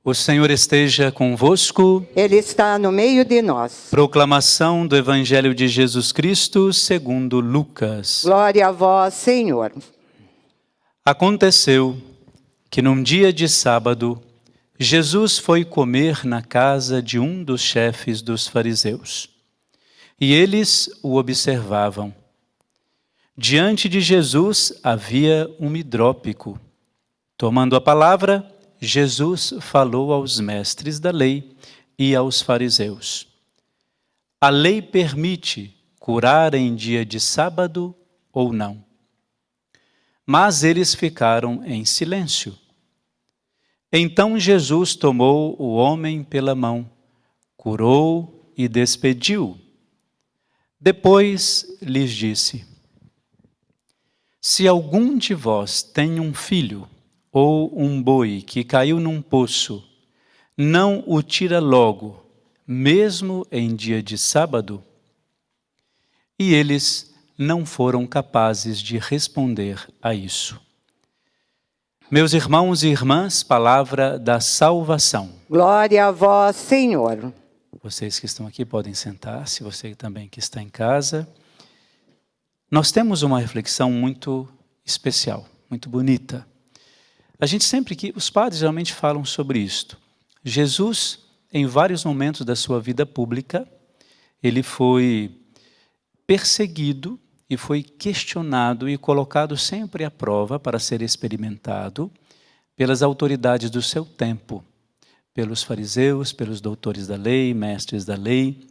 O Senhor esteja convosco. Ele está no meio de nós. Proclamação do Evangelho de Jesus Cristo segundo Lucas. Glória a vós, Senhor. Aconteceu que num dia de sábado, Jesus foi comer na casa de um dos chefes dos fariseus. E eles o observavam. Diante de Jesus havia um hidrópico. Tomando a palavra, Jesus falou aos mestres da lei e aos fariseus. A lei permite curar em dia de sábado ou não? Mas eles ficaram em silêncio. Então Jesus tomou o homem pela mão, curou e despediu. Depois lhes disse: se algum de vós tem um filho ou um boi que caiu num poço, não o tira logo, mesmo em dia de sábado? E eles não foram capazes de responder a isso. Meus irmãos e irmãs, palavra da salvação. Glória a vós, Senhor. Vocês que estão aqui podem sentar-se, você também que está em casa. Nós temos uma reflexão muito especial, muito bonita. A gente sempre que os padres geralmente falam sobre isto. Jesus, em vários momentos da sua vida pública, ele foi perseguido e foi questionado e colocado sempre à prova para ser experimentado pelas autoridades do seu tempo, pelos fariseus, pelos doutores da lei, mestres da lei,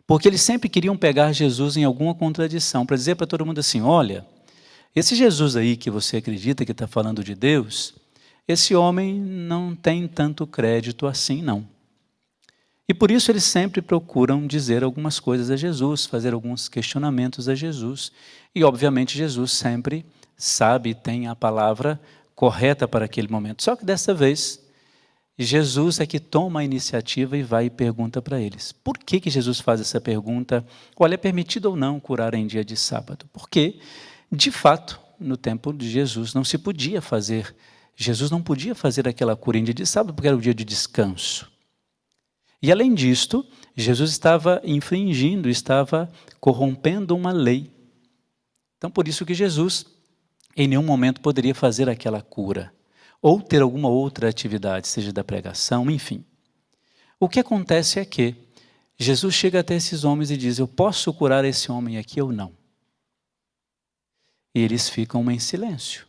porque eles sempre queriam pegar Jesus em alguma contradição, para dizer para todo mundo assim: olha, esse Jesus aí que você acredita que está falando de Deus, esse homem não tem tanto crédito assim, não. E por isso eles sempre procuram dizer algumas coisas a Jesus, fazer alguns questionamentos a Jesus. E obviamente Jesus sempre sabe e tem a palavra correta para aquele momento. Só que dessa vez, Jesus é que toma a iniciativa e vai e pergunta para eles. Por que Jesus faz essa pergunta? Olha, é permitido ou não curar em dia de sábado? Porque, de fato, no tempo de Jesus não se podia fazer, Jesus não podia fazer aquela cura em dia de sábado porque era o dia de descanso. E além disto, Jesus estava infringindo, estava corrompendo uma lei. Então, por isso que Jesus, em nenhum momento, poderia fazer aquela cura, ou ter alguma outra atividade, seja da pregação, enfim. O que acontece é que Jesus chega até esses homens e diz: eu posso curar esse homem aqui ou não? E eles ficam em silêncio.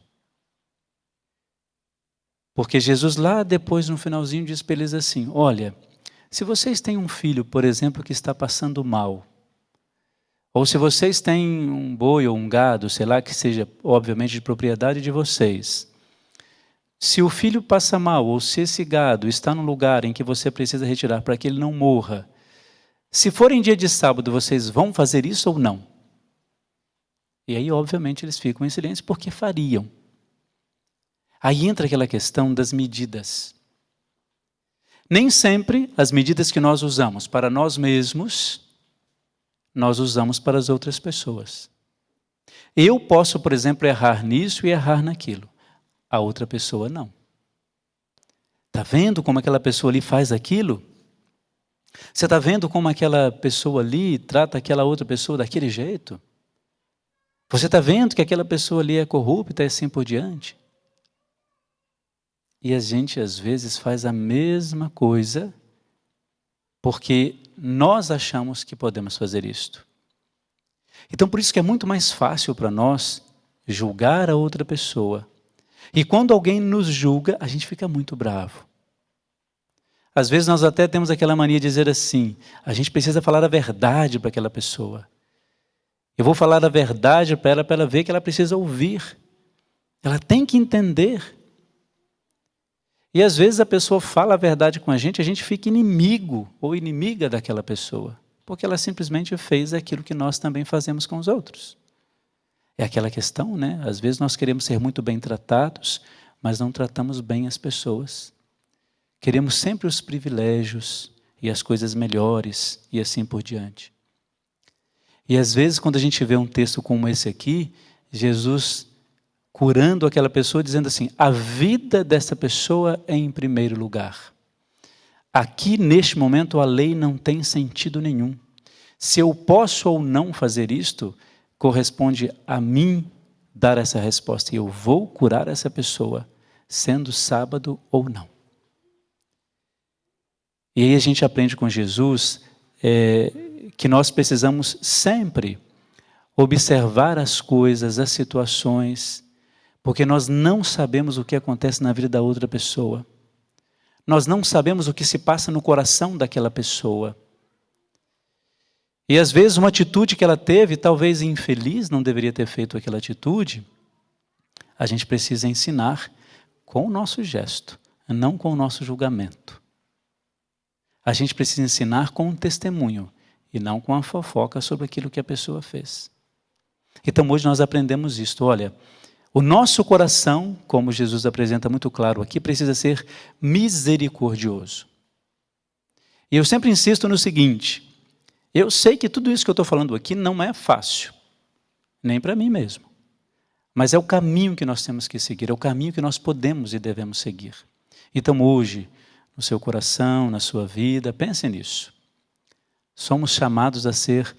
Porque Jesus lá depois, no finalzinho, diz para eles assim: olha, se vocês têm um filho, por exemplo, que está passando mal, ou se vocês têm um boi ou um gado, sei lá, que seja obviamente de propriedade de vocês, se o filho passa mal, ou se esse gado está num lugar em que você precisa retirar para que ele não morra, se for em dia de sábado, vocês vão fazer isso ou não? E aí, obviamente, eles ficam em silêncio porque fariam. Aí entra aquela questão das medidas. Nem sempre as medidas que nós usamos para nós mesmos, nós usamos para as outras pessoas. Eu posso, por exemplo, errar nisso e errar naquilo. A outra pessoa não. Está vendo como aquela pessoa ali faz aquilo? Você está vendo como aquela pessoa ali trata aquela outra pessoa daquele jeito? Você está vendo que aquela pessoa ali é corrupta e assim por diante? E a gente às vezes faz a mesma coisa porque nós achamos que podemos fazer isto. Então por isso que é muito mais fácil para nós julgar a outra pessoa. E quando alguém nos julga, a gente fica muito bravo. Às vezes nós até temos aquela mania de dizer assim: a gente precisa falar a verdade para aquela pessoa. Eu vou falar a verdade para ela ver que ela precisa ouvir. Ela tem que entender. E às vezes a pessoa fala a verdade com a gente fica inimigo ou inimiga daquela pessoa, porque ela simplesmente fez aquilo que nós também fazemos com os outros. É aquela questão, né? Às vezes nós queremos ser muito bem tratados, mas não tratamos bem as pessoas. Queremos sempre os privilégios e as coisas melhores e assim por diante. E às vezes quando a gente vê um texto como esse aqui, Jesus curando aquela pessoa, dizendo assim: a vida dessa pessoa é em primeiro lugar. Aqui, neste momento, a lei não tem sentido nenhum. Se eu posso ou não fazer isto, corresponde a mim dar essa resposta. E eu vou curar essa pessoa, sendo sábado ou não. E aí a gente aprende com Jesus que nós precisamos sempre observar as coisas, as situações, porque nós não sabemos o que acontece na vida da outra pessoa. Nós não sabemos o que se passa no coração daquela pessoa. E às vezes uma atitude que ela teve, talvez infeliz, não deveria ter feito aquela atitude, a gente precisa ensinar com o nosso gesto, não com o nosso julgamento. A gente precisa ensinar com um testemunho e não com a fofoca sobre aquilo que a pessoa fez. Então hoje nós aprendemos isto, olha, o nosso coração, como Jesus apresenta muito claro aqui, precisa ser misericordioso. E eu sempre insisto no seguinte: eu sei que tudo isso que eu estou falando aqui não é fácil, nem para mim mesmo. Mas é o caminho que nós temos que seguir, é o caminho que nós podemos e devemos seguir. Então hoje, no seu coração, na sua vida, pense nisso. Somos chamados a ser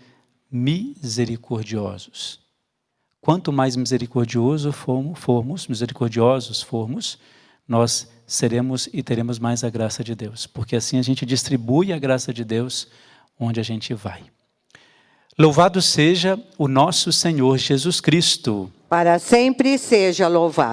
misericordiosos. Quanto mais misericordiosos formos, nós seremos e teremos mais a graça de Deus. Porque assim a gente distribui a graça de Deus onde a gente vai. Louvado seja o nosso Senhor Jesus Cristo. Para sempre seja louvado.